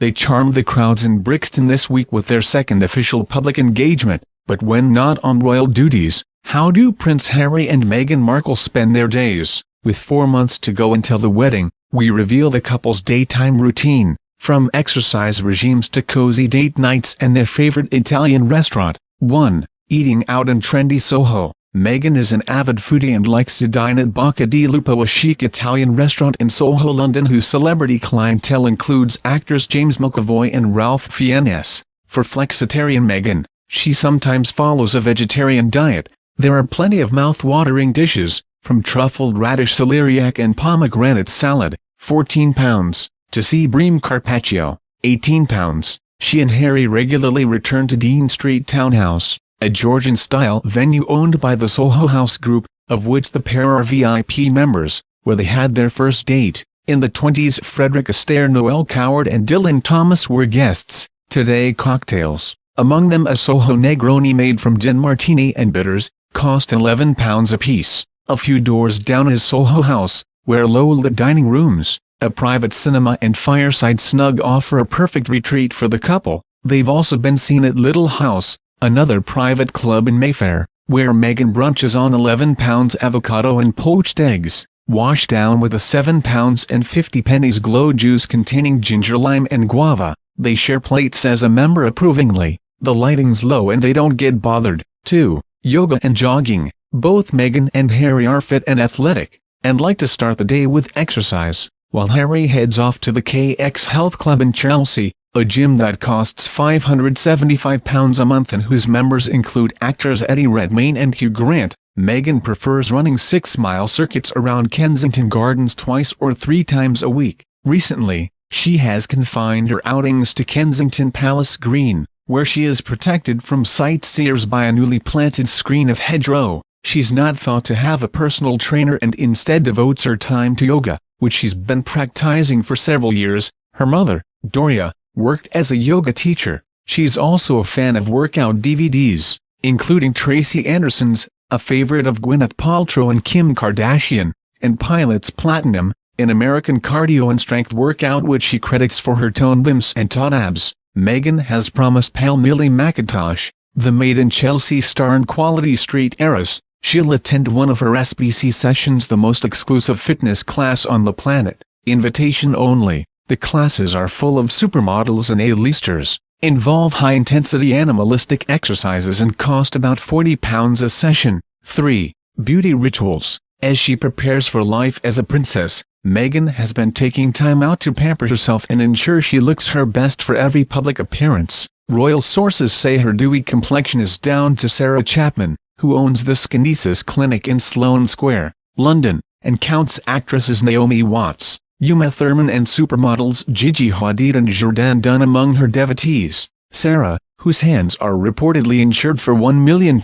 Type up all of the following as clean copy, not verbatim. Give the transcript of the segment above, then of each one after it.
They charmed the crowds in Brixton this week with their second official public engagement, but when not on royal duties, how do Prince Harry and Meghan Markle spend their days? With 4 months to go until the wedding, we reveal the couple's daytime routine, from exercise regimes to cozy date nights and their favorite Italian restaurant. 1. Eating out in trendy Soho. Meghan is an avid foodie and likes to dine at Bocca di Lupo, a chic Italian restaurant in Soho, London, whose celebrity clientele includes actors James McAvoy and Ralph Fiennes. For flexitarian Meghan, she sometimes follows a vegetarian diet. There are plenty of mouth-watering dishes, from truffled radish celeriac and pomegranate salad, 14 pounds, to sea bream carpaccio, 18 pounds. She and Harry regularly return to Dean Street Townhouse, a Georgian-style venue owned by the Soho House Group, of which the pair are VIP members, where they had their first date. In the 20s, Frederick Astaire, Noel Coward and Dylan Thomas were guests. Today, cocktails, among them a Soho Negroni made from gin martini and bitters, cost £11 apiece. A few doors down is Soho House, where low-lit dining rooms, a private cinema and fireside snug offer a perfect retreat for the couple. They've also been seen at Little House, another private club in Mayfair, where Meghan brunches on £11 avocado and poached eggs, washed down with a £7.50 glow juice containing ginger, lime and guava. They share plates, says a member approvingly. The lighting's low and they don't get bothered. 2. Yoga and jogging. Both Meghan and Harry are fit and athletic, and like to start the day with exercise, while Harry heads off to the KX Health Club in Chelsea, a gym that costs £575 a month and whose members include actors Eddie Redmayne and Hugh Grant. Meghan prefers running 6-mile circuits around Kensington Gardens twice or 3 times a week. Recently, she has confined her outings to Kensington Palace Green, where she is protected from sightseers by a newly planted screen of hedgerow. She's not thought to have a personal trainer and instead devotes her time to yoga, which she's been practicing for several years. Her mother, Doria, worked as a yoga teacher. She's also a fan of workout DVDs, including Tracy Anderson's, a favorite of Gwyneth Paltrow and Kim Kardashian, and Pilot's Platinum, an American cardio and strength workout which she credits for her toned limbs and taut abs. Meghan has promised pal Millie McIntosh, the Made in Chelsea star and Quality Street heiress, she'll attend one of her SBC sessions, the most exclusive fitness class on the planet, invitation only. The classes are full of supermodels and A-listers, involve high-intensity animalistic exercises and cost about £40 a session. 3. Beauty rituals. As she prepares for life as a princess, Meghan has been taking time out to pamper herself and ensure she looks her best for every public appearance. Royal sources say her dewy complexion is down to Sarah Chapman, who owns the Skinesis Clinic in Sloane Square, London, and counts actresses Naomi Watts, Uma Thurman and supermodels Gigi Hadid and Jourdan Dunn among her devotees. Sarah, whose hands are reportedly insured for £1 million,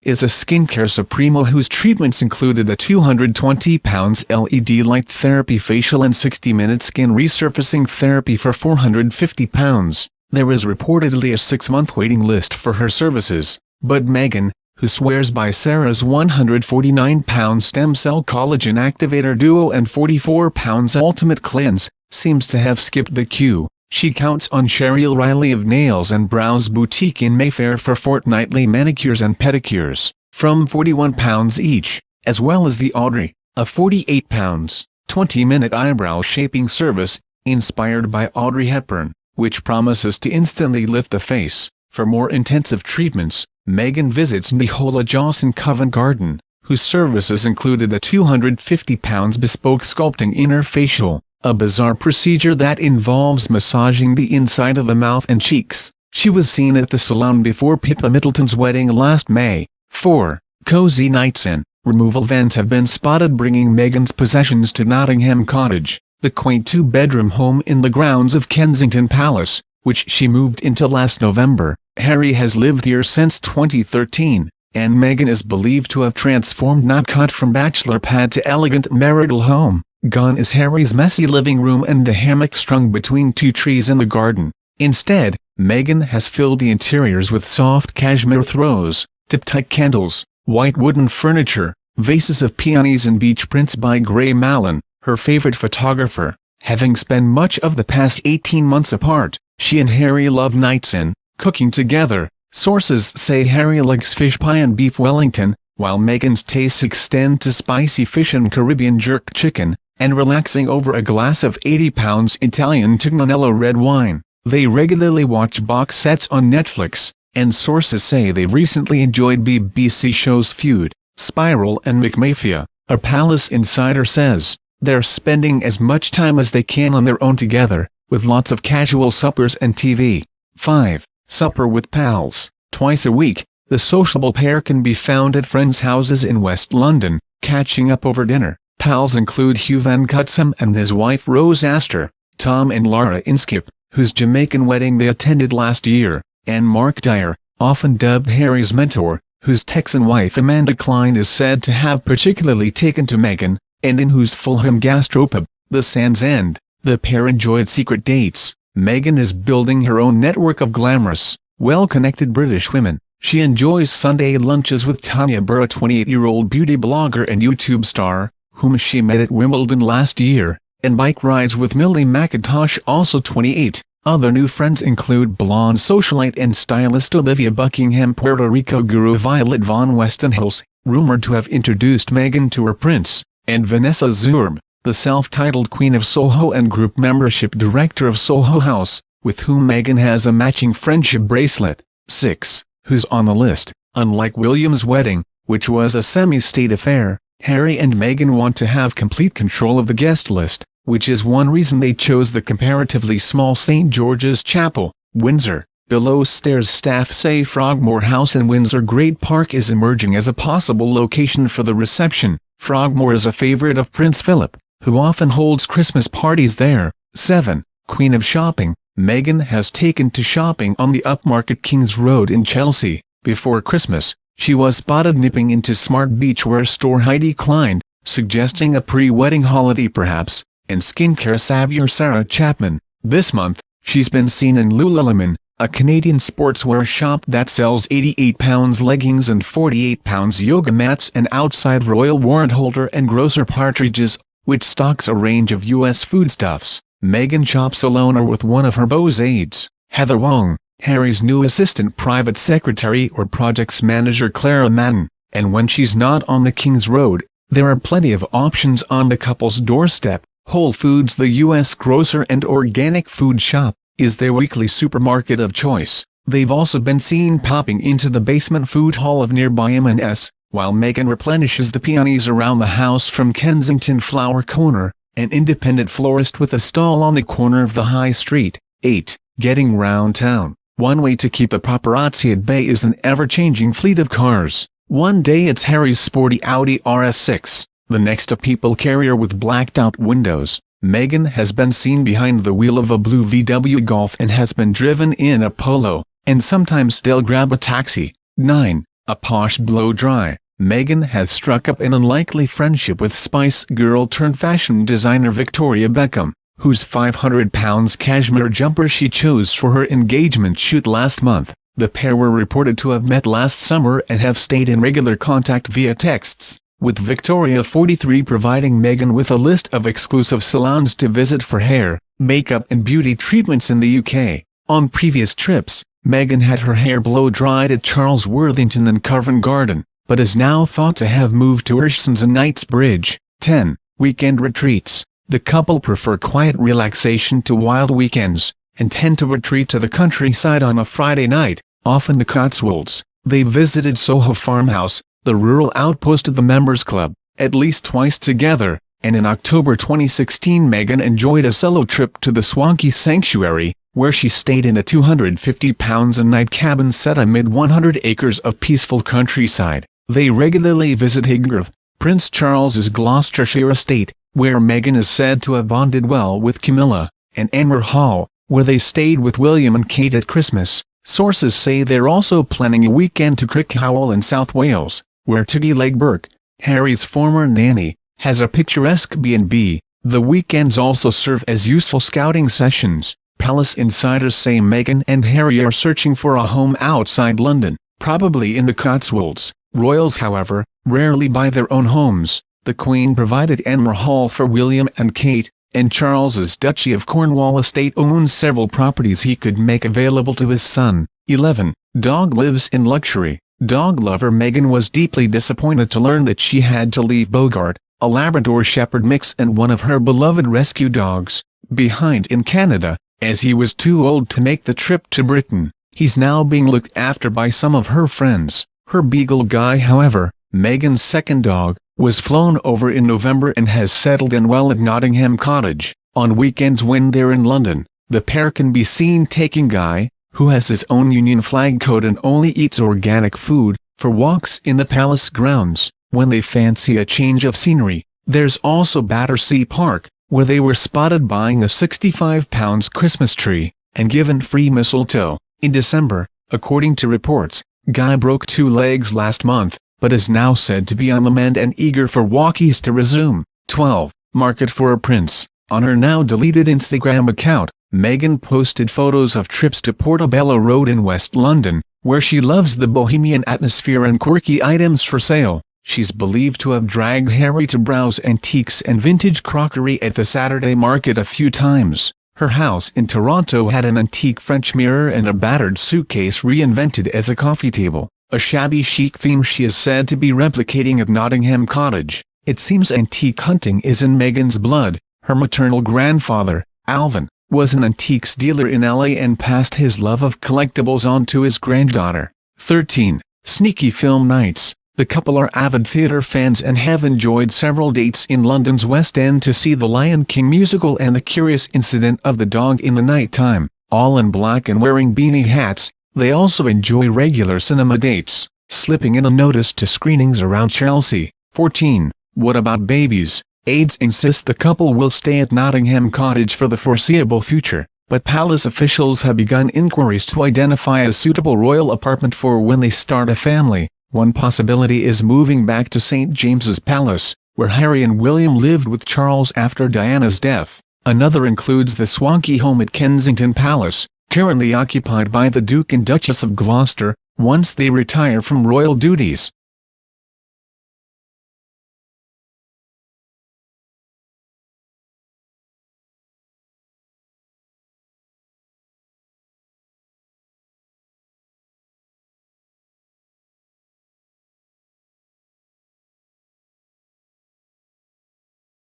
is a skincare supremo whose treatments included a £220 LED light therapy facial and 60-minute skin resurfacing therapy for £450. There is reportedly a 6-month waiting list for her services, but Meghan, who swears by Sarah's £149 stem cell collagen activator duo and £44 ultimate cleanse, seems to have skipped the queue. She counts on Cheryl Riley of Nails and Brows Boutique in Mayfair for fortnightly manicures and pedicures, from £41 each, as well as the Audrey, a £48, 20-minute eyebrow shaping service, inspired by Audrey Hepburn, which promises to instantly lift the face. For more intensive treatments, Meghan visits Nicola Joss in Covent Garden, whose services included a £250 bespoke sculpting inner facial, a bizarre procedure that involves massaging the inside of the mouth and cheeks. She was seen at the salon before Pippa Middleton's wedding last May. 4. Cozy nights in. Removal vans have been spotted bringing Meghan's possessions to Nottingham Cottage, the quaint 2-bedroom home in the grounds of Kensington Palace, which she moved into last November. Harry has lived here since 2013, and Meghan is believed to have transformed Knapcott from bachelor pad to elegant marital home. Gone is Harry's messy living room and the hammock strung between 2 trees in the garden. Instead, Meghan has filled the interiors with soft cashmere throws, tip-type candles, white wooden furniture, vases of peonies and beach prints by Gray Mallon, her favorite photographer. Having spent much of the past 18 months apart, she and Harry love nights in, cooking together. Sources say Harry likes fish pie and beef Wellington, while Meghan's tastes extend to spicy fish and Caribbean jerk chicken, and relaxing over a glass of 80-pound Italian Tignanello red wine. They regularly watch box sets on Netflix, and sources say they've recently enjoyed BBC shows Feud, Spiral and McMafia. A palace insider says, they're spending as much time as they can on their own together, with lots of casual suppers and TV. 5. Supper with pals. Twice a week, the sociable pair can be found at friends' houses in West London, catching up over dinner. Pals include Hugh Van Cutsem and his wife Rose Astor, Tom and Laura Inskip, whose Jamaican wedding they attended last year, and Mark Dyer, often dubbed Harry's mentor, whose Texan wife Amanda Klein is said to have particularly taken to Meghan, and in whose Fulham gastropub, the Sands End, the pair enjoyed secret dates. Meghan is building her own network of glamorous, well-connected British women. She enjoys Sunday lunches with Tanya Burr, a 28-year-old beauty blogger and YouTube star, whom she met at Wimbledon last year, and bike rides with Millie McIntosh, also 28. Other new friends include blonde socialite and stylist Olivia Buckingham, Puerto Rico guru Violet Von Westenhulse, rumored to have introduced Meghan to her prince, and Vanessa Zurb, the self-titled Queen of Soho and group membership director of Soho House, with whom Meghan has a matching friendship bracelet. 6. Who's on the list? Unlike William's wedding, which was a semi-state affair, Harry and Meghan want to have complete control of the guest list, which is one reason they chose the comparatively small St. George's Chapel, Windsor. Below stairs staff say Frogmore House in Windsor Great Park is emerging as a possible location for the reception. Frogmore is a favorite of Prince Philip, who often holds Christmas parties there. 7. Queen of Shopping. Meghan has taken to shopping on the upmarket King's Road in Chelsea. Before Christmas, she was spotted nipping into smart beachwear store Heidi Klein, suggesting a pre-wedding holiday perhaps, and skincare savior Sarah Chapman. This month, she's been seen in Lululemon, a Canadian sportswear shop that sells 88-pound leggings and 48-pound yoga mats, and outside Royal Warrant Holder and Grocer Partridge's, which stocks a range of U.S. foodstuffs. Meghan shops alone or with one of her beaux aides, Heather Wong, Harry's new assistant private secretary or projects manager Clara Madden, and when she's not on the King's Road, there are plenty of options on the couple's doorstep. Whole Foods, the U.S. grocer and organic food shop, is their weekly supermarket of choice. They've also been seen popping into the basement food hall of nearby M&S, while Meghan replenishes the peonies around the house from Kensington Flower Corner, an independent florist with a stall on the corner of the High Street. 8. Getting round town. One way to keep the paparazzi at bay is an ever-changing fleet of cars. One day it's Harry's sporty Audi RS6, the next a people carrier with blacked-out windows. Meghan has been seen behind the wheel of a blue VW Golf and has been driven in a Polo, and sometimes they'll grab a taxi. 9. A posh blow-dry. Meghan has struck up an unlikely friendship with Spice Girl turned fashion designer Victoria Beckham, whose 500-pound cashmere jumper she chose for her engagement shoot last month. The pair were reported to have met last summer and have stayed in regular contact via texts, with Victoria 43 providing Meghan with a list of exclusive salons to visit for hair, makeup and beauty treatments in the UK. On previous trips, Meghan had her hair blow-dried at Charles Worthington and Covent Garden, but is now thought to have moved to Irshams and Knightsbridge. 10. Weekend retreats. The couple prefer quiet relaxation to wild weekends, and tend to retreat to the countryside on a Friday night, often the Cotswolds. They visited Soho Farmhouse, the rural outpost of the Members Club, at least twice together, and in October 2016 Meghan enjoyed a solo trip to the Swanky Sanctuary, where she stayed in a £250 a night cabin set amid 100 acres of peaceful countryside. They regularly visit Highgrove, Prince Charles's Gloucestershire estate, where Meghan is said to have bonded well with Camilla, and Anmer Hall, where they stayed with William and Kate at Christmas. Sources say they're also planning a weekend to Crickhowell in South Wales, where Tiggy Legburke, Harry's former nanny, has a picturesque B&B. The weekends also serve as useful scouting sessions. Palace insiders say Meghan and Harry are searching for a home outside London, probably in the Cotswolds. Royals, however, rarely buy their own homes. The Queen provided Anmer Hall for William and Kate, and Charles's Duchy of Cornwall estate owns several properties he could make available to his son. 11. Dog lives in luxury. Dog lover Meghan was deeply disappointed to learn that she had to leave Bogart, a Labrador Shepherd mix and one of her beloved rescue dogs, behind in Canada, as he was too old to make the trip to Britain. He's now being looked after by some of her friends. Her Beagle Guy, however, Meghan's second dog, was flown over in November and has settled in well at Nottingham Cottage. On weekends when they're in London, the pair can be seen taking Guy, who has his own Union flag coat and only eats organic food, for walks in the palace grounds. When they fancy a change of scenery, there's also Battersea Park, where they were spotted buying a £65 Christmas tree, and given free mistletoe. In December, according to reports, Guy broke 2 legs last month, but is now said to be on the mend and eager for walkies to resume. 12. Market for a prince. On her now deleted Instagram account, Meghan posted photos of trips to Portobello Road in West London, where she loves the bohemian atmosphere and quirky items for sale. She's believed to have dragged Harry to browse antiques and vintage crockery at the Saturday market a few times. Her house in Toronto had an antique French mirror and a battered suitcase reinvented as a coffee table, a shabby chic theme she is said to be replicating at Nottingham Cottage. It seems antique hunting is in Meghan's blood. Her maternal grandfather, Alvin, was an antiques dealer in LA and passed his love of collectibles on to his granddaughter. 13. Sneaky film nights. The couple are avid theatre fans and have enjoyed several dates in London's West End to see The Lion King musical and The Curious Incident of the Dog in the Night-Time. All in black and wearing beanie hats, they also enjoy regular cinema dates, slipping in unnoticed to screenings around Chelsea. 14. What about babies? Aides insist the couple will stay at Nottingham Cottage for the foreseeable future, but palace officials have begun inquiries to identify a suitable royal apartment for when they start a family. One possibility is moving back to St. James's Palace, where Harry and William lived with Charles after Diana's death. Another includes the swanky home at Kensington Palace, currently occupied by the Duke and Duchess of Gloucester, once they retire from royal duties.